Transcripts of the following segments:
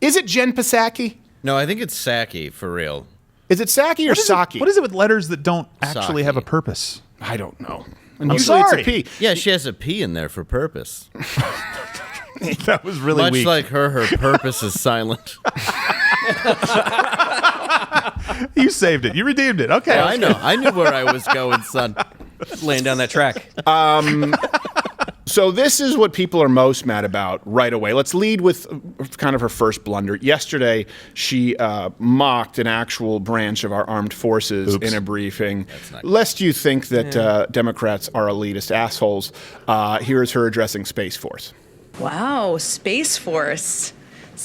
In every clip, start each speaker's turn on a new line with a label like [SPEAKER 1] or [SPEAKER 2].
[SPEAKER 1] Is it Jen Psaki?
[SPEAKER 2] No, I think it's Psaki, for real.
[SPEAKER 1] Is it Psaki or Psaki?
[SPEAKER 3] What is it with letters that don't actually
[SPEAKER 2] Psaki.
[SPEAKER 3] have a purpose?
[SPEAKER 1] I don't know. And
[SPEAKER 3] I'm
[SPEAKER 1] usually
[SPEAKER 3] sorry.
[SPEAKER 1] it's a P.
[SPEAKER 2] Yeah, she has a P in there for purpose.
[SPEAKER 3] That was really
[SPEAKER 2] Much
[SPEAKER 3] weak.
[SPEAKER 2] like her purpose is silent.
[SPEAKER 3] You saved it. You redeemed it. Okay.
[SPEAKER 2] Yeah, I know. I knew where I was going, son.
[SPEAKER 4] Laying down that track.
[SPEAKER 1] So this is what people are most mad about right away. Let's lead with kind of her first blunder. Yesterday, she mocked an actual branch of our armed forces in a briefing. Lest you think that Democrats are elitist assholes, here is her addressing Space Force.
[SPEAKER 5] Wow, Space Force.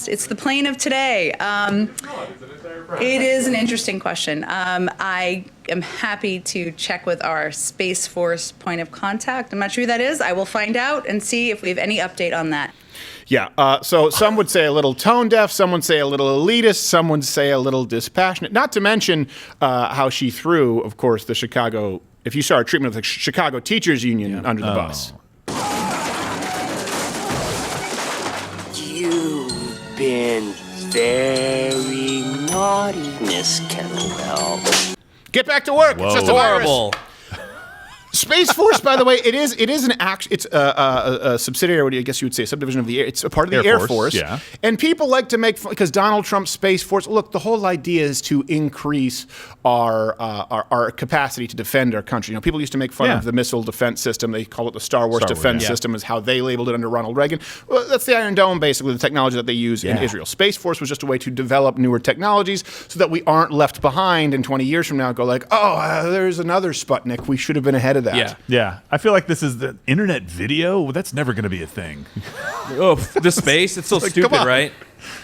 [SPEAKER 5] It's the plane of today. It is an interesting question. I am happy to check with our Space Force point of contact. I'm not sure who that is. I will find out and see if we have any update on that.
[SPEAKER 1] Yeah, so some would say a little tone deaf, some would say a little elitist, some would say a little dispassionate. Not to mention how she threw, of course, the Chicago, if you saw her treatment of the Chicago Teachers Union under the bus.
[SPEAKER 6] You've been very naughty, Miss Kettlewell.
[SPEAKER 1] Get back to work. It's just a virus.
[SPEAKER 4] Horrible.
[SPEAKER 1] Space Force, by the way, it is an act. It's a subsidiary. I guess you would say a subdivision of the. It's a part of the Air Force.
[SPEAKER 3] Yeah.
[SPEAKER 1] And people like to make fun because Donald Trump's Space Force. Look, the whole idea is to increase our capacity to defend our country. You know, people used to make fun of the missile defense system. They call it the Star Wars defense system, is how they labeled it under Ronald Reagan. Well, that's the Iron Dome, basically, the technology that they use in Israel. Space Force was just a way to develop newer technologies so that we aren't left behind in 20 years from now and go like, there's another Sputnik. We should have been ahead of that.
[SPEAKER 3] Yeah. I feel like this is the internet video. Well, that's never going to be a thing.
[SPEAKER 4] Oh, the space? It's so stupid, right?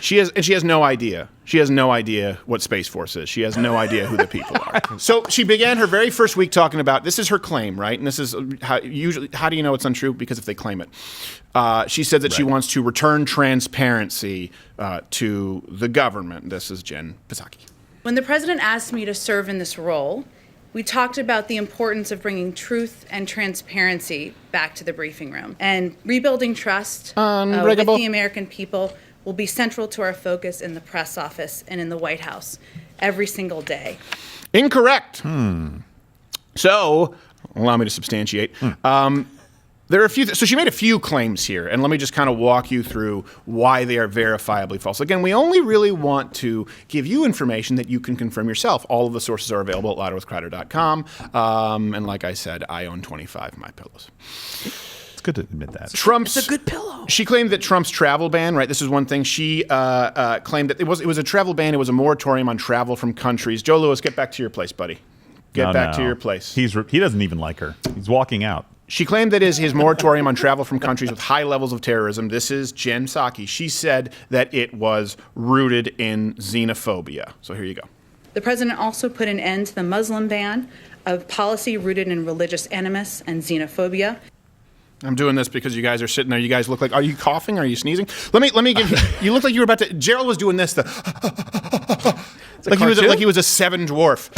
[SPEAKER 1] She has no idea. She has no idea what Space Force is. She has no idea who the people are. So she began her very first week talking about, this is her claim, right? And this is how do you know it's untrue? Because if they claim it. She said that she wants to return transparency to the government. This is Jen Psaki.
[SPEAKER 5] When the president asked me to serve in this role, we talked about the importance of bringing truth and transparency back to the briefing room. And rebuilding trust with the American people will be central to our focus in the press office and in the White House every single day.
[SPEAKER 1] Incorrect. So, allow me to substantiate. There are a few. So she made a few claims here, and let me just kind of walk you through why they are verifiably false. Again, we only really want to give you information that you can confirm yourself. All of the sources are available at louderwithcrowder.com. And like I said, I own 25 MyPillows.
[SPEAKER 3] It's good to admit that.
[SPEAKER 5] It's a good pillow.
[SPEAKER 1] She claimed that Trump's travel ban, right? This is one thing. She claimed that it was a travel ban. It was a moratorium on travel from countries. Joe Lewis, get back to your place, buddy. Get back to your place.
[SPEAKER 3] He doesn't even like her. He's walking out.
[SPEAKER 1] She claimed that his moratorium on travel from countries with high levels of terrorism. This is Jen Psaki. She said that it was rooted in xenophobia. So here you go.
[SPEAKER 5] The president also put an end to the Muslim ban, a policy rooted in religious animus and xenophobia.
[SPEAKER 1] I'm doing this because you guys are sitting there. You guys look like, are you coughing? Are you sneezing? Let me give you, you look like you were about to, Gerald was doing this, like he was a seven dwarf.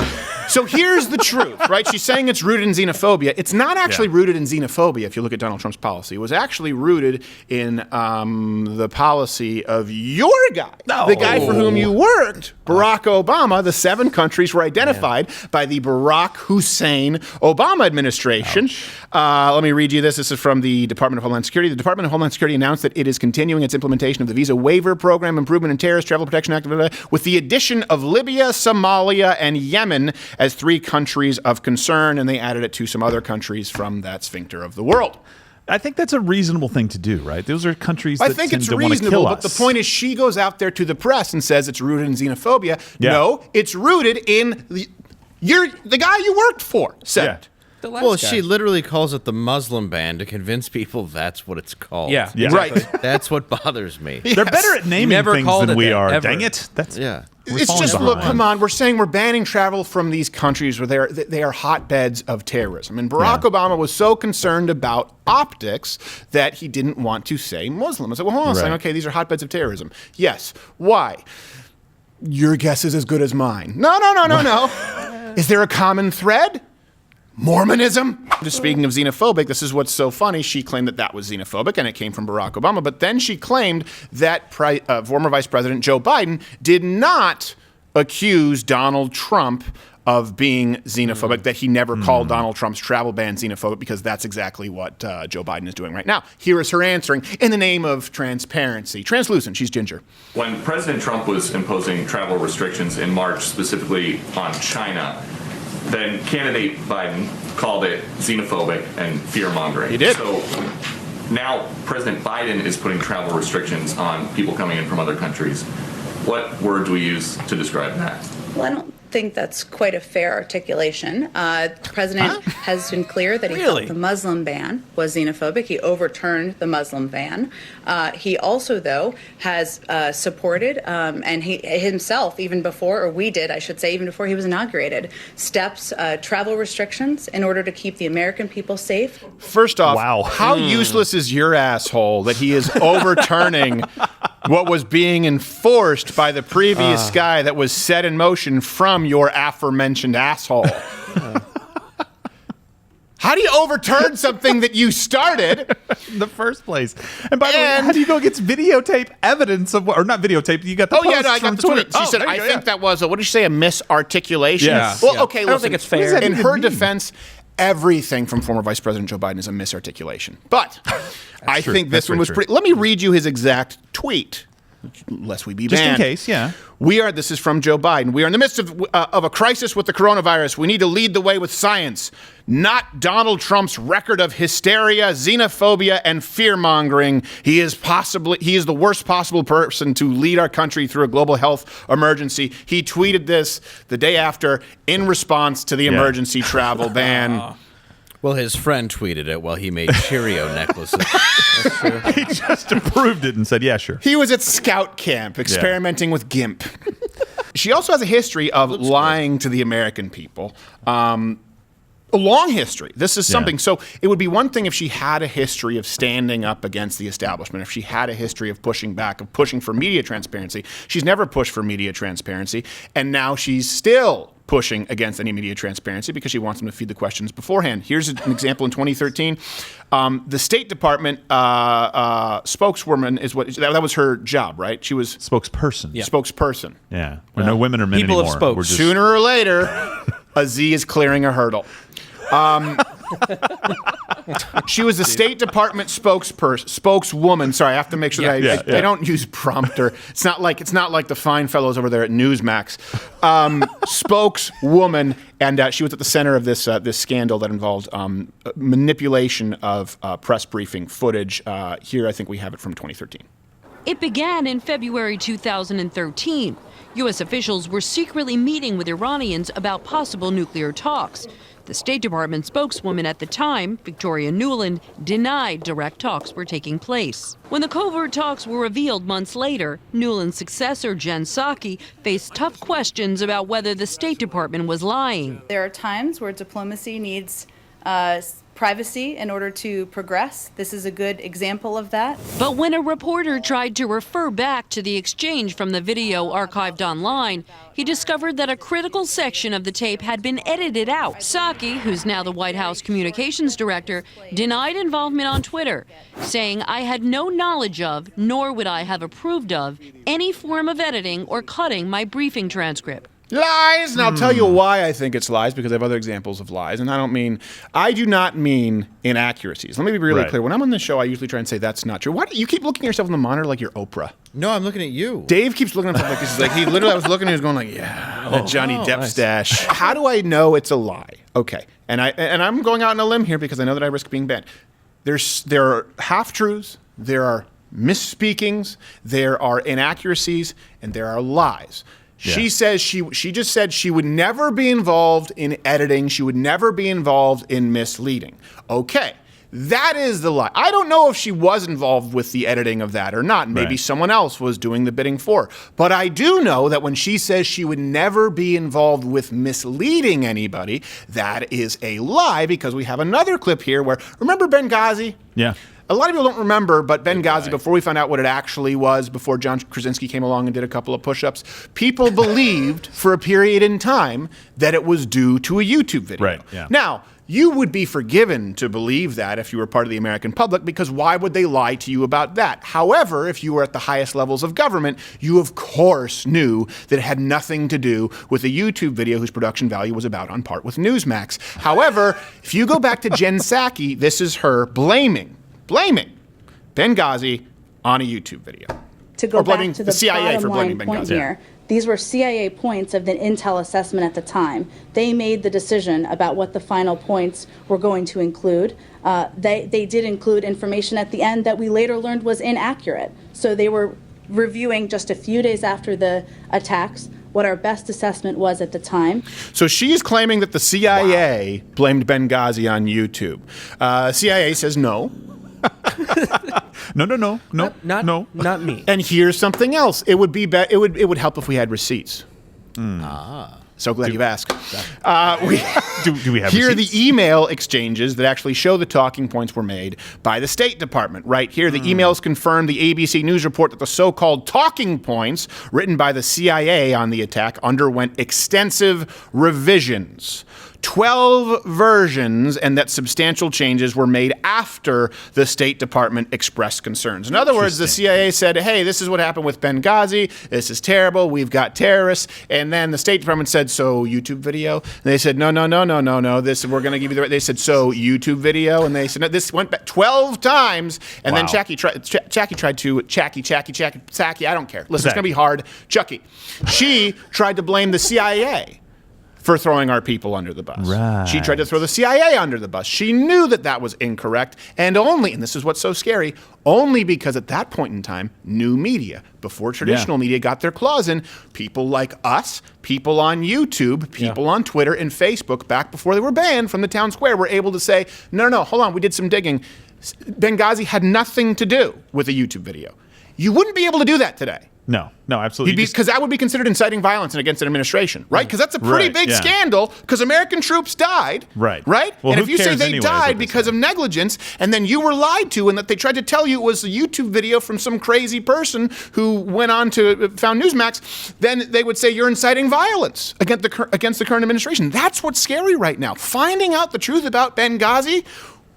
[SPEAKER 1] So here's the truth, right? She's saying it's rooted in xenophobia. It's not actually rooted in xenophobia if you look at Donald Trump's policy. It was actually rooted in the policy of your guy, the guy for whom you worked, Barack Obama. The 7 countries were identified by the Barack Hussein Obama administration. Let me read you this. This is from the Department of Homeland Security. The Department of Homeland Security announced that it is continuing its implementation of the Visa Waiver Program Improvement in Terrorist Travel Protection Act with the addition of Libya, Somalia, and Yemen as 3 countries of concern, and they added it to some other countries from that sphincter of the world.
[SPEAKER 3] I think that's a reasonable thing to do, right? Those are countries that tend to want to kill us.
[SPEAKER 1] But the point is she goes out there to the press and says it's rooted in xenophobia. Yeah. No, it's rooted in the guy you worked for said it.
[SPEAKER 2] Well, she literally calls it the Muslim ban to convince people that's what it's called.
[SPEAKER 4] Yeah.
[SPEAKER 1] Right.
[SPEAKER 2] That's what bothers me.
[SPEAKER 1] Yes.
[SPEAKER 3] They're better at naming things than we are. Dang it.
[SPEAKER 1] It's just, look, come on, we're saying we're banning travel from these countries where they are hotbeds of terrorism. And Barack Obama was so concerned about optics that he didn't want to say Muslim. I said, well, hold on a second. Okay, these are hotbeds of terrorism. Yes. Why? Your guess is as good as mine. No. Is there a common thread? Mormonism? Just speaking of xenophobic, this is what's so funny. She claimed that was xenophobic and it came from Barack Obama, but then she claimed that former Vice President Joe Biden did not accuse Donald Trump of being xenophobic, that he never called Donald Trump's travel ban xenophobic, because that's exactly what Joe Biden is doing right now. Here is her answering in the name of transparency. Translucent, she's ginger.
[SPEAKER 7] When President Trump was imposing travel restrictions in March, specifically on China, then candidate Biden called it xenophobic and fear-mongering.
[SPEAKER 1] He did.
[SPEAKER 7] So now President Biden is putting travel restrictions on people coming in from other countries. What word do we use to describe that?
[SPEAKER 5] Well, I don't think that's quite a fair articulation. The president has been clear that he thought the Muslim ban was xenophobic. He overturned the Muslim ban. He also, though, has supported, and he himself, even before, or we did, I should say, even before he was inaugurated, steps, travel restrictions in order to keep the American people safe.
[SPEAKER 1] First off, how useless is your asshole that he is overturning what was being enforced by the previous guy that was set in motion from your aforementioned asshole? How do you overturn something that you started
[SPEAKER 3] in the first place? And by the way, how do you go against videotape evidence of what, or not videotape? You got the post
[SPEAKER 1] I got
[SPEAKER 3] from
[SPEAKER 1] the
[SPEAKER 3] Twitter.
[SPEAKER 1] tweet. She said, I think that was what did she say? A misarticulation.
[SPEAKER 3] Yeah.
[SPEAKER 1] Well, okay, listen,
[SPEAKER 4] I don't think it's fair.
[SPEAKER 1] In her defense, everything from former Vice President Joe Biden is a misarticulation. But I think this one was pretty. Let me read you his exact tweet, lest we be banned.
[SPEAKER 3] Just in case, yeah.
[SPEAKER 1] This is from Joe Biden. We are in the midst of a crisis with the coronavirus. We need to lead the way with science, not Donald Trump's record of hysteria, xenophobia, and fear-mongering. He is the worst possible person to lead our country through a global health emergency. He tweeted this the day after in response to the emergency travel ban.
[SPEAKER 2] Well, his friend tweeted it while he made Cheerio necklaces.
[SPEAKER 3] He just approved it and said, yeah, sure.
[SPEAKER 1] He was at scout camp experimenting with GIMP. She also has a history of lying to the American people. A long history. This is something. So it would be one thing if she had a history of standing up against the establishment, if she had a history of pushing back, of pushing for media transparency. She's never pushed for media transparency, and now she's still pushing against any media transparency because she wants them to feed the questions beforehand. Here's an example in 2013. The State Department spokeswoman is that was her job, right? She was
[SPEAKER 3] spokesperson.
[SPEAKER 1] Spokesperson.
[SPEAKER 3] Yeah. No women or men
[SPEAKER 4] people
[SPEAKER 3] anymore.
[SPEAKER 4] have spoke.
[SPEAKER 1] Sooner or later, a Z is clearing a hurdle. She was the State Department spokeswoman. Sorry, I have to make sure that I don't use prompter. It's not like the fine fellows over there at Newsmax. Spokeswoman, and she was at the center of this scandal that involved manipulation of press briefing footage. Here, I think we have it from 2013.
[SPEAKER 8] It began in February 2013. U.S. officials were secretly meeting with Iranians about possible nuclear talks. The State Department spokeswoman at the time, Victoria Nuland, denied direct talks were taking place. When the covert talks were revealed months later, Nuland's successor, Jen Psaki, faced tough questions about whether the State Department was lying.
[SPEAKER 5] There are times where diplomacy needs privacy in order to progress. This is a good example of that.
[SPEAKER 8] But when a reporter tried to refer back to the exchange from the video archived online, he discovered that a critical section of the tape had been edited out. Psaki, who's now the White House communications director, denied involvement on Twitter, saying, "I had no knowledge of, nor would I have approved of, any form of editing or cutting my briefing transcript."
[SPEAKER 1] Lies! And I'll tell you why I think it's lies, because I have other examples of lies. And I do not mean inaccuracies. Let me be really clear. When I'm on this show, I usually try and say that's not true. Why do you keep looking at yourself in the monitor like you're Oprah?
[SPEAKER 2] No, I'm looking at you.
[SPEAKER 1] Dave keeps looking at himself like this. Like he literally, I was looking and he was going like, that Johnny Depp stash. How do I know it's a lie? Okay. And I'm going out on a limb here because I know that I risk being banned. There are half-truths, there are misspeakings, there are inaccuracies, and there are lies. She says she just said she would never be involved in editing. She would never be involved in misleading. Okay, that is the lie. I don't know if she was involved with the editing of that or not. Maybe someone else was doing the bidding for her. But I do know that when she says she would never be involved with misleading anybody, that is a lie, because we have another clip here where, remember Benghazi?
[SPEAKER 3] Yeah.
[SPEAKER 1] A lot of people don't remember, but Benghazi, before we found out what it actually was, before John Krasinski came along and did a couple of push-ups, people believed for a period in time that it was due to a YouTube video.
[SPEAKER 3] Right, yeah.
[SPEAKER 1] Now, You would be forgiven to believe that if you were part of the American public, because why would they lie to you about that? However, if you were at the highest levels of government, you of course knew that it had nothing to do with a YouTube video whose production value was about on par with Newsmax. However, if you go back to Jen Psaki, this is her blaming Benghazi on a YouTube video.
[SPEAKER 9] To go back to the
[SPEAKER 1] CIA for
[SPEAKER 9] bottom
[SPEAKER 1] blaming
[SPEAKER 9] line point
[SPEAKER 1] Benghazi.
[SPEAKER 9] here, these were CIA points of the intel assessment at the time. They made the decision about what the final points were going to include. They did include information at the end that we later learned was inaccurate. So they were reviewing just a few days after the attacks what our best assessment was at the time.
[SPEAKER 1] So she's claiming that the CIA blamed Benghazi on YouTube. CIA says no.
[SPEAKER 3] No.
[SPEAKER 4] Not me.
[SPEAKER 1] And here's something else. It would be it would help if we had receipts. So glad you've asked.
[SPEAKER 3] Do we have
[SPEAKER 1] here
[SPEAKER 3] receipts?
[SPEAKER 1] are the email exchanges that actually show the talking points were made by the State Department. Right here, the emails confirm the ABC News report that the so-called talking points written by the CIA on the attack underwent extensive revisions. 12 versions, and that substantial changes were made after the State Department expressed concerns. In other words, the CIA said, hey, this is what happened with Benghazi. This is terrible. We've got terrorists. And then the State Department said, so YouTube video? And they said, no. This, we're going to give you the... They said, so YouTube video? And they said, no, this went back 12 times. And then Psaki tried to... I don't care. Listen, it's going to be hard. Chucky. She tried to blame the CIA for throwing our people under the bus.
[SPEAKER 3] Right.
[SPEAKER 1] She tried to throw the CIA under the bus. She knew that that was incorrect, and this is what's so scary, only because at that point in time, new media, before traditional media got their claws in, people like us, people on YouTube, people on Twitter and Facebook, back before they were banned from the town square, were able to say, no, hold on, we did some digging. Benghazi had nothing to do with a YouTube video. You wouldn't be able to do that today.
[SPEAKER 3] No, absolutely.
[SPEAKER 1] Because that would be considered inciting violence and against an administration, right? Because that's a pretty big scandal, because American troops died, right?
[SPEAKER 3] Well,
[SPEAKER 1] and if you say
[SPEAKER 3] cares
[SPEAKER 1] they
[SPEAKER 3] anyway,
[SPEAKER 1] died because of negligence, and then you were lied to, and that they tried to tell you it was a YouTube video from some crazy person who went on to found Newsmax, then they would say you're inciting violence against the current administration. That's what's scary right now. Finding out the truth about Benghazi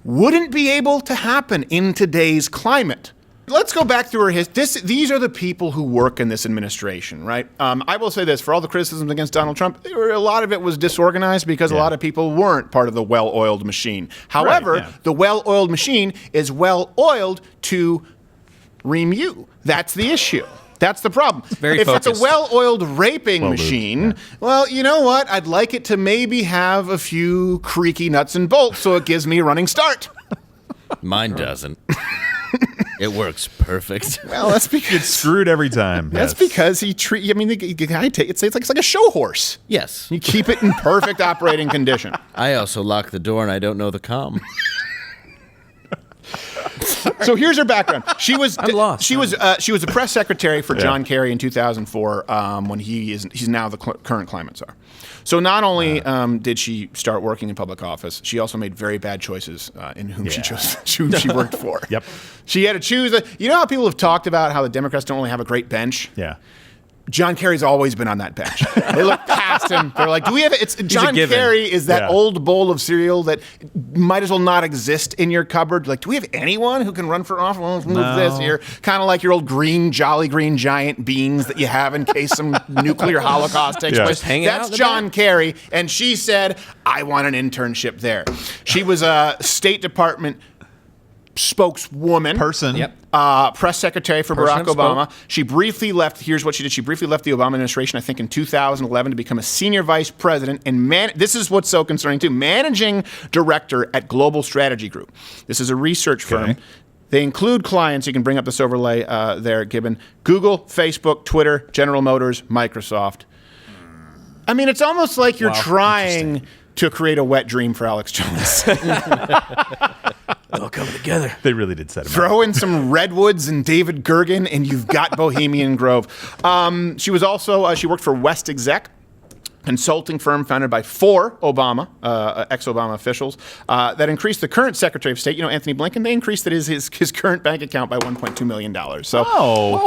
[SPEAKER 1] wouldn't be able to happen in today's climate. Let's go back through her history. These are the people who work in this administration, right? I will say this, for all the criticisms against Donald Trump, a lot of it was disorganized because a lot of people weren't part of the well-oiled machine. However, the well-oiled machine is well-oiled to ream you. That's the issue. That's the problem.
[SPEAKER 4] Very
[SPEAKER 1] if
[SPEAKER 4] focused.
[SPEAKER 1] it's a well-oiled raping machine, well, you know what? I'd like it to maybe have a few creaky nuts and bolts so it gives me a running start.
[SPEAKER 2] Mine doesn't. It works perfect.
[SPEAKER 1] Well, that's because
[SPEAKER 3] it's screwed every time.
[SPEAKER 1] That's because the guy it's like a show horse.
[SPEAKER 2] Yes.
[SPEAKER 1] You keep it in perfect operating condition.
[SPEAKER 2] I also lock the door and I don't know the comm.
[SPEAKER 1] So here's her background. She was
[SPEAKER 4] I'm lost.
[SPEAKER 1] She was a press secretary for John Kerry in 2004 when he's now the current climate czar. So not only did she start working in public office, she also made very bad choices in whom she worked for.
[SPEAKER 3] Yep.
[SPEAKER 1] She had to choose. You know how people have talked about how the Democrats don't really have a great bench?
[SPEAKER 3] Yeah.
[SPEAKER 1] John Kerry's always been on that bench. They look past him. They're like, do we have it? John Kerry is that old bowl of cereal that might as well not exist in your cupboard. Like, do we have anyone who can run for office? Well, let's move this here. Kind of like your old Jolly Green Giant beans that you have in case some nuclear holocaust takes place.
[SPEAKER 4] Just hanging out
[SPEAKER 1] That's
[SPEAKER 4] in the
[SPEAKER 1] John
[SPEAKER 4] back.
[SPEAKER 1] Kerry. And she said, I want an internship there. She was a State Department spokeswoman. Press secretary for Barack Obama. She briefly left, here's what she did. She briefly left the Obama administration, I think in 2011, to become a senior vice president and this is what's so concerning too, managing director at Global Strategy Group. This is a research firm. They include clients, you can bring up this overlay there, Gibbon, Google, Facebook, Twitter, General Motors, Microsoft. I mean, it's almost like you're trying to create a wet dream for Alex Jones.
[SPEAKER 4] All coming together.
[SPEAKER 3] They really did set him up.
[SPEAKER 1] Throw in some Redwoods and David Gergen, and you've got Bohemian Grove. She was also, she worked for West Exec, consulting firm founded by 4 ex-Obama officials that increased the current Secretary of State, Anthony Blinken, they increased his current bank account by $1.2 million. So,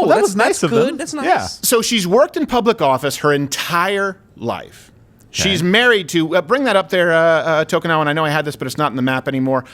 [SPEAKER 3] that was nice of them.
[SPEAKER 4] That's nice.
[SPEAKER 3] Yeah.
[SPEAKER 1] So she's worked in public office her entire life. She's married to, bring that up there, Tokunawa, and I know I had this, but it's not in the map anymore.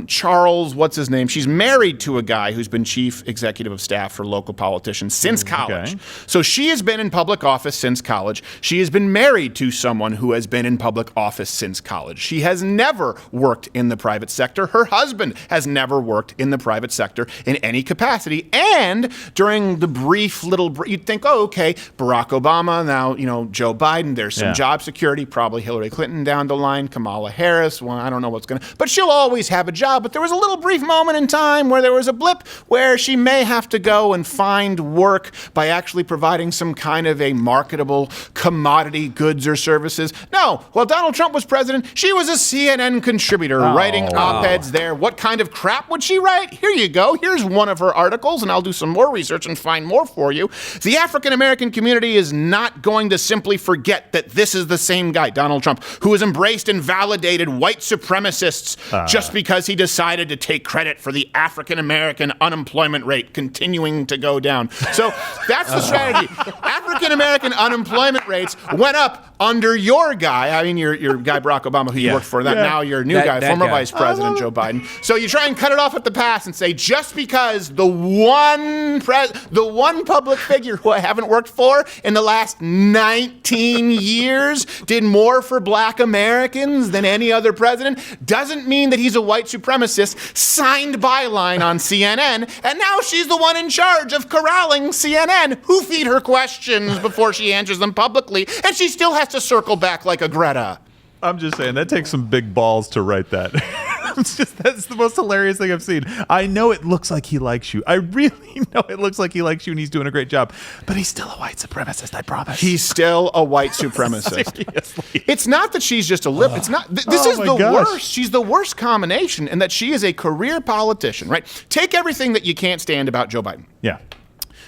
[SPEAKER 1] Charles, what's his name? She's married to a guy who's been chief executive of staff for local politicians since college. So she has been in public office since college. She has been married to someone who has been in public office since college. She has never worked in the private sector. Her husband has never worked in the private sector in any capacity. And during the brief you'd think, oh, okay, Barack Obama, now, Joe Biden, there's some job security, probably Hillary Clinton down the line, Kamala Harris, well, I don't know what's going to, but she'll always have a job. But there was a little brief moment in time where there was a blip where she may have to go and find work by actually providing some kind of a marketable commodity, goods or services. No, while Donald Trump was president, she was a CNN contributor writing op-eds there. What kind of crap would she write? Here you go. Here's one of her articles, and I'll do some more research and find more for you. The African-American community is not going to simply forget that this is the same guy, Donald Trump, who has embraced and validated white supremacists just because he decided to take credit for the African-American unemployment rate continuing to go down. So that's the strategy. African-American unemployment rates went up under your guy. I mean, your guy, Barack Obama, who you worked for. Now your new guy, former Vice President Joe Biden. So you try and cut it off at the pass and say, just because the one public figure who I haven't worked for in the last 19 years did more for black Americans than any other president doesn't mean that he's a white supremacist. Signed byline on CNN, and now she's the one in charge of corralling CNN, who feed her questions before she answers them publicly, and she still has to circle back like a Greta.
[SPEAKER 3] I'm just saying, that takes some big balls to write that. That's the most hilarious thing I've seen. I know it looks like he likes you. I really know it looks like he likes you and he's doing a great job. But he's still a white supremacist, I promise.
[SPEAKER 1] He's still a white supremacist.
[SPEAKER 3] Seriously.
[SPEAKER 1] It's not that she's just a lip. It's not. This is the worst. She's the worst combination in that she is a career politician, right? Take everything that you can't stand about Joe Biden.
[SPEAKER 3] Yeah.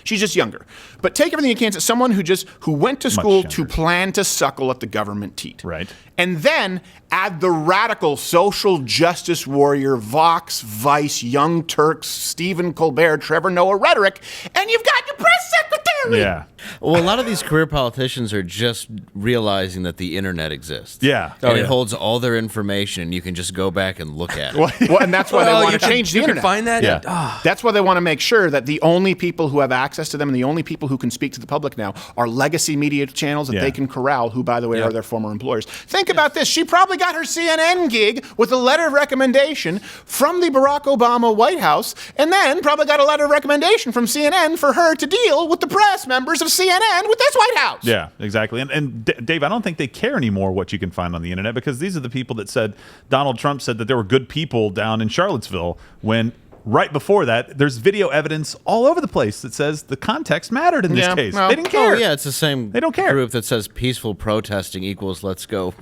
[SPEAKER 1] She's just younger. But take everything you can to someone who went to school to plan to suckle at the government teat.
[SPEAKER 3] Right.
[SPEAKER 1] And then add the radical social justice warrior, Vox, Vice, Young Turks, Stephen Colbert, Trevor Noah rhetoric, and you've got your press secretary.
[SPEAKER 3] Yeah.
[SPEAKER 2] Well, a lot of these career politicians are just realizing that the internet exists.
[SPEAKER 3] Yeah.
[SPEAKER 2] And it holds all their information, and you can just go back and look at it.
[SPEAKER 1] Well, and that's why they want to change the internet.
[SPEAKER 4] You can find that?
[SPEAKER 3] Yeah.
[SPEAKER 1] That's why they want to make sure that the only people who have access to them and the only people who can speak to the public now are legacy media channels that they can corral, who, by the way, are their former employers. Think about this. She probably got her CNN gig with a letter of recommendation from the Barack Obama White House, and then probably got a letter of recommendation from CNN for her to deal with the press members of CNN with this White House.
[SPEAKER 3] Yeah, exactly. And Dave, I don't think they care anymore what you can find on the internet, because these are the people that said Donald Trump said that there were good people down in Charlottesville when right before that, there's video evidence all over the place that says the context mattered in this case.
[SPEAKER 1] Well,
[SPEAKER 3] they didn't care.
[SPEAKER 2] Oh, yeah, it's the same
[SPEAKER 3] They don't care.
[SPEAKER 2] group that says peaceful protesting equals let's go.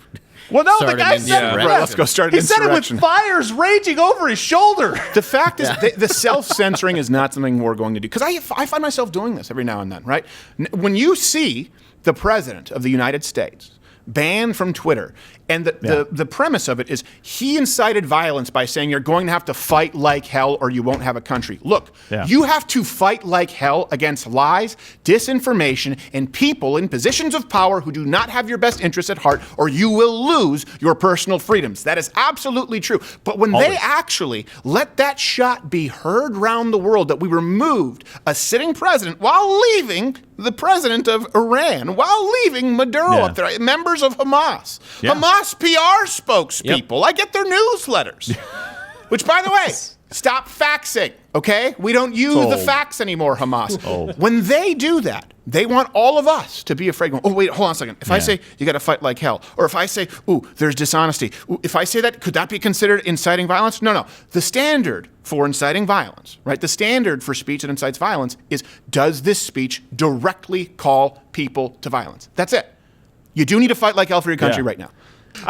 [SPEAKER 3] Well, no,
[SPEAKER 2] Start
[SPEAKER 3] the guy
[SPEAKER 2] an
[SPEAKER 3] said it.
[SPEAKER 2] insurrection.
[SPEAKER 1] Right, let's go start an
[SPEAKER 3] He said it with
[SPEAKER 1] insurrection.
[SPEAKER 3] fires raging over his shoulder.
[SPEAKER 1] The fact is, the self-censoring is not something we're going to do. Because I find myself doing this every now and then, right? When you see the president of the United States banned from Twitter, and the premise of it is he incited violence by saying you're going to have to fight like hell or you won't have a country. Look, you have to fight like hell against lies, disinformation, and people in positions of power who do not have your best interests at heart, or you will lose your personal freedoms. That is absolutely true. But when they actually let that shot be heard round the world that we removed a sitting president while leaving the president of Iran, while leaving Maduro up there, members of Hamas. Hamas PR spokespeople. I get their newsletters. Which, by the way, stop faxing, okay? We don't use the fax anymore, Hamas. When they do that, they want all of us to be afraid. Going, oh, wait, hold on a second. If I say you got to fight like hell, or if I say, ooh, there's dishonesty, if I say that, could that be considered inciting violence? No. The standard for inciting violence, right? The standard for speech that incites violence is, does this speech directly call people to violence? That's it. You do need to fight like hell for your country right now.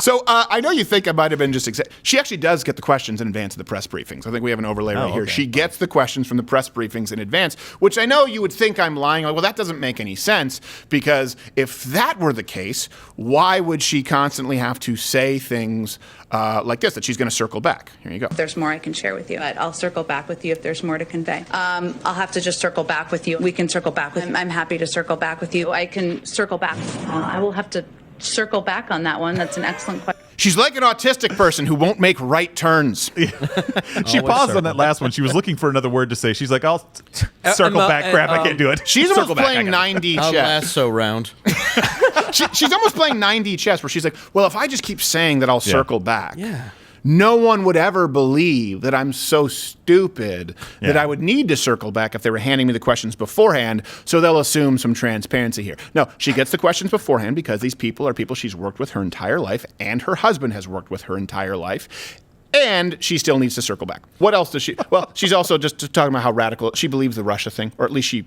[SPEAKER 1] So I know you think I might have been just she actually does get the questions in advance of the press briefings. I think we have an overlay right here. She gets the questions from the press briefings in advance, which I know you would think I'm lying. Well, that doesn't make any sense, because if that were the case, why would she constantly have to say things like this, that she's going to circle back? Here you go.
[SPEAKER 5] If there's more I can share with you, but I'll circle back with you if there's more to convey. I'll have to just circle back with you. We can circle back with I'm happy to circle back with you. I can circle back. I will have to circle back on that one. That's an excellent question.
[SPEAKER 1] She's like an autistic person who won't make right turns.
[SPEAKER 3] She paused on that last one. She was looking for another word to say. She's like, I'll circle back. Crap, I can't do it.
[SPEAKER 1] She's
[SPEAKER 3] Circle
[SPEAKER 1] almost
[SPEAKER 3] back,
[SPEAKER 1] playing
[SPEAKER 3] I got it.
[SPEAKER 1] 9D
[SPEAKER 2] I'll
[SPEAKER 1] chess.
[SPEAKER 2] lasso round.
[SPEAKER 1] She's almost playing 9D chess where she's like, well, if I just keep saying that I'll circle back,
[SPEAKER 4] Yeah.
[SPEAKER 1] no one would ever believe that I'm so stupid that I would need to circle back if they were handing me the questions beforehand, so they'll assume some transparency here. No, she gets the questions beforehand because these people are people she's worked with her entire life and her husband has worked with her entire life. And she still needs to circle back. What else does she? Well, she's also just talking about how radical she believes the Russia thing, or at least she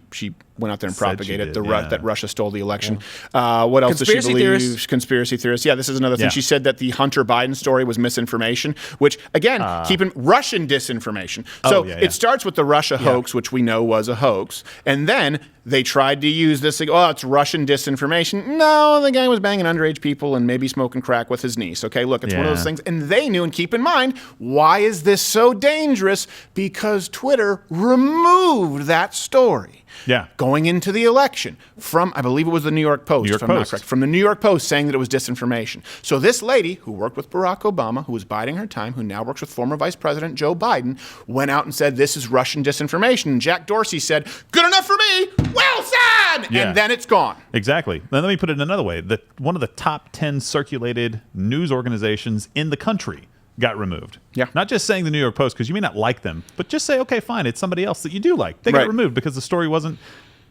[SPEAKER 1] went out there and
[SPEAKER 3] Said
[SPEAKER 1] propagated
[SPEAKER 3] she did,
[SPEAKER 1] that Russia stole the election. What else does she
[SPEAKER 4] Conspiracy
[SPEAKER 1] believe?
[SPEAKER 4] theorists.
[SPEAKER 1] Conspiracy theorists. Yeah, this is another thing.
[SPEAKER 3] Yeah.
[SPEAKER 1] She said that the Hunter Biden story was misinformation, which again, keeping Russian disinformation. So it starts with the Russia hoax, which we know was a hoax, and then they tried to use this. Like, oh, it's Russian disinformation. No, the guy was banging underage people and maybe smoking crack with his niece. Okay, look, it's one of those things. And they knew, and keep in mind, why is this so dangerous? Because Twitter removed that story.
[SPEAKER 3] Yeah.
[SPEAKER 1] Going into the election from, I believe it was the New York Post, if I'm not correct, from the New York Post saying that it was disinformation. So this lady who worked with Barack Obama, who was biding her time, who now works with former Vice President Joe Biden, went out and said, this is Russian disinformation. And Jack Dorsey said, good enough for me, well said!
[SPEAKER 3] Yeah.
[SPEAKER 1] And then it's gone.
[SPEAKER 3] Exactly. Now, let me put it another way. One of the top 10 circulated news organizations in the country got removed.
[SPEAKER 1] Yeah.
[SPEAKER 3] Not just saying the New York Post, because you may not like them, but just say, okay, fine, it's somebody else that you do like. They got removed because the story wasn't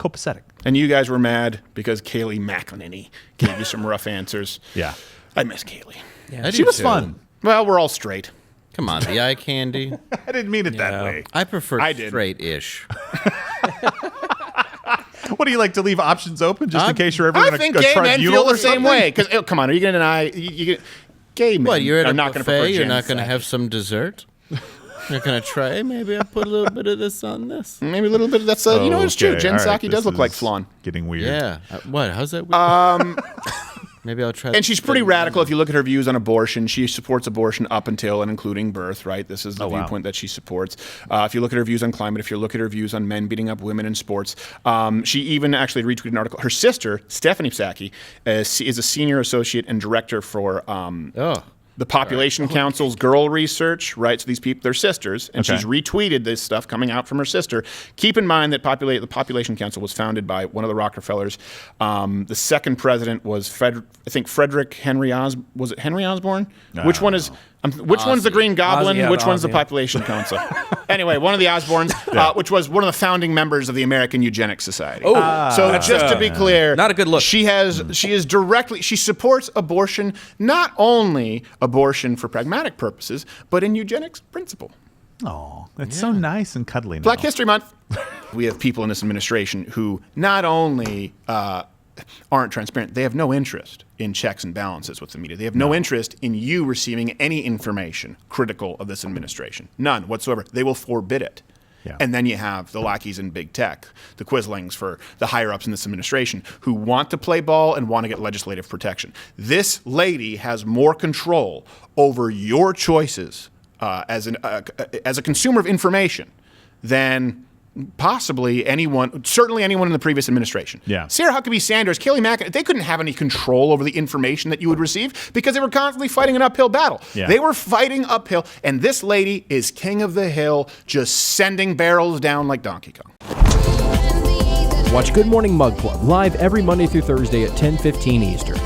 [SPEAKER 3] copacetic.
[SPEAKER 1] And you guys were mad because Kayleigh McEnany gave you some rough answers.
[SPEAKER 3] Yeah.
[SPEAKER 1] I miss Kayleigh.
[SPEAKER 2] Yeah,
[SPEAKER 3] She was fun.
[SPEAKER 1] Well, we're all straight.
[SPEAKER 2] Come on, the eye candy.
[SPEAKER 3] I didn't mean it that way.
[SPEAKER 2] I prefer
[SPEAKER 1] I did.
[SPEAKER 2] straight-ish.
[SPEAKER 3] What do you like to leave options open just in case you're ever
[SPEAKER 1] I
[SPEAKER 3] in a
[SPEAKER 1] think gay men
[SPEAKER 3] tribunal
[SPEAKER 1] feel
[SPEAKER 3] or
[SPEAKER 1] the same
[SPEAKER 3] something?
[SPEAKER 1] way. Because, come on, are you going to deny... Gay men
[SPEAKER 2] What, you're at
[SPEAKER 1] are
[SPEAKER 2] a
[SPEAKER 1] not going to prefer
[SPEAKER 2] buffet? You're
[SPEAKER 1] Jen
[SPEAKER 2] not going to
[SPEAKER 1] Psaki.
[SPEAKER 2] have some dessert? You're going to try? Maybe I put a little bit of this on this.
[SPEAKER 1] Maybe a little bit of that's you know, it's true.
[SPEAKER 3] Okay,
[SPEAKER 1] Jen
[SPEAKER 3] all right,
[SPEAKER 1] Psaki does
[SPEAKER 3] this
[SPEAKER 1] look like
[SPEAKER 3] is
[SPEAKER 1] flan.
[SPEAKER 3] Getting weird.
[SPEAKER 2] Yeah. What? How's that weird? Maybe I'll try.
[SPEAKER 1] And she's pretty radical if you look at her views on abortion. She supports abortion up until and including birth, right? This is the viewpoint that she supports. If you look at her views on climate, if you look at her views on men beating up women in sports, she even actually retweeted an article. Her sister, Stephanie Psaki, is a senior associate and director for the Population Council's Girl Research, right? So these people, they're sisters, and she's retweeted this stuff coming out from her sister. Keep in mind that the Population Council was founded by one of the Rockefellers. The second president was Frederick Henry Osborne. Was it Henry Osborne? Which one is? Which one's the Green Goblin? Which one's the Population Council? Anyway, one of the Osbornes, which was one of the founding members of the American Eugenics Society. So just to be clear,
[SPEAKER 4] not a good look.
[SPEAKER 1] She supports abortion, not only abortion for pragmatic purposes, but in eugenics principle.
[SPEAKER 3] Oh, that's so nice and cuddly now.
[SPEAKER 1] Black History Month. We have people in this administration who not only aren't transparent, they have no interest in checks and balances with the media. They have no interest in you receiving any information critical of this administration. None whatsoever. They will forbid it.
[SPEAKER 3] Yeah.
[SPEAKER 1] And then you have the lackeys in big tech, the quislings for the higher-ups in this administration who want to play ball and want to get legislative protection. This lady has more control over your choices as a consumer of information than possibly certainly anyone in the previous administration.
[SPEAKER 3] Yeah.
[SPEAKER 1] Sarah Huckabee Sanders, Kayleigh McEnany, they couldn't have any control over the information that you would receive because they were constantly fighting an uphill battle.
[SPEAKER 3] Yeah.
[SPEAKER 1] They were fighting uphill, and this lady is king of the hill, just sending barrels down like Donkey Kong.
[SPEAKER 10] Watch Good Morning Mug Club live every Monday through Thursday at 10:15 Eastern.